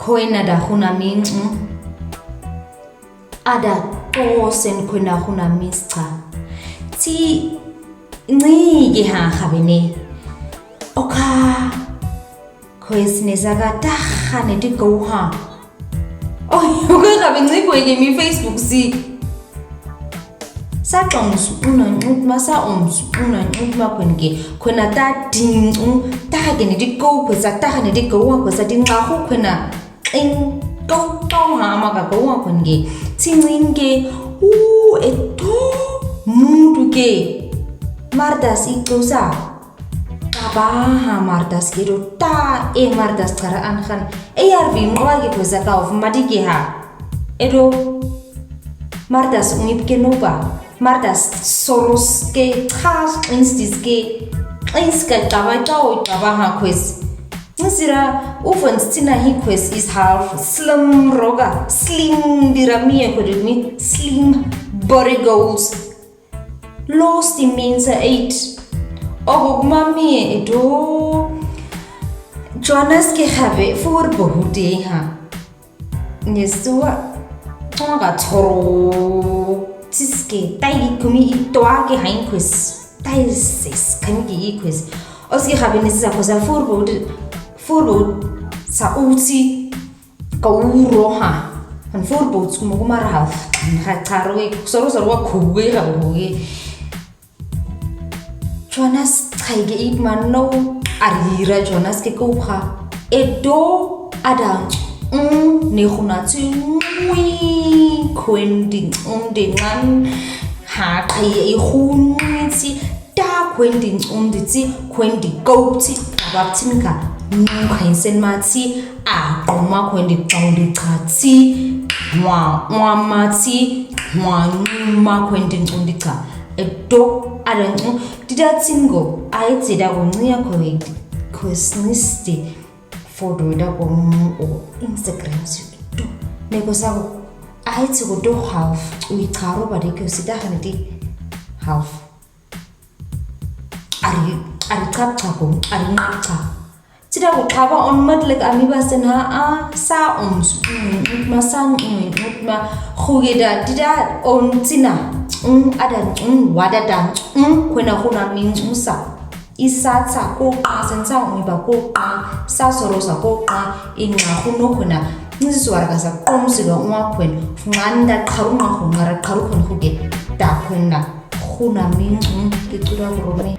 khwena da khuna mincu ada tosen khwena khuna mischa ti ncike ha khabene oka khwesine zaka tahane digouha oke khabe nciko yemi Facebook si saqonsu unanqut masa omsu unanqut makhwenke khona ta dincu ta ke ne digo khwesa ta ne digo wa khwesa dinqa khu khwena in go ha ma ka go wa khwenke tsincinke eto muntu ke mardas itosa kabaha mardas ke do ta mardas kara anhan ARV mwa ke khwesa ka of madike ha edo mardas ungip ke nova mardas soros ke khas instis ke inska tabato tabaha quest nisira ufan stina hi quest is half slim roga slim diramia kodimi slim body goals lost in means 8 ogumami edo jonas ke have for bohude ha nesua tonga toro tiske tai kumi toa ke hain quiz tai ses kan ki quiz oski khabini sa ko sa furbo sa uti ka uro ha han furbo tsumo ko maraf ha tarwe soro wa kuwe ha buge Jonas kaige igman no arira Jonas ke ko kha edo ada ne khuna tsui khwending ngan ha kai khunitsi ta khwending tsi khwendi gouti abaptinka nukhaisen matsi a qoma khwendi qawdi qatsi wa matsi wa ma khwendi qawdi qa edo arangu didatsingo aitsida kunqiya khwesnisti photo da ko Instagram sido neko sako aitsi ko do half uicharo bade ke sida hanti half ari chapcha ko ari nacha sida ko khaba on madlek amiba sen ha sa masang ma khugeda dida on tsina adan wadadan khona khona min musa isatsa ko asenza umiba ko sa sorosa ko inga khuno khona nizwara kasa komsilo ngwakhwen nganda qharunga khungara qharukhon khuge ta khwena khuna min ke tura rome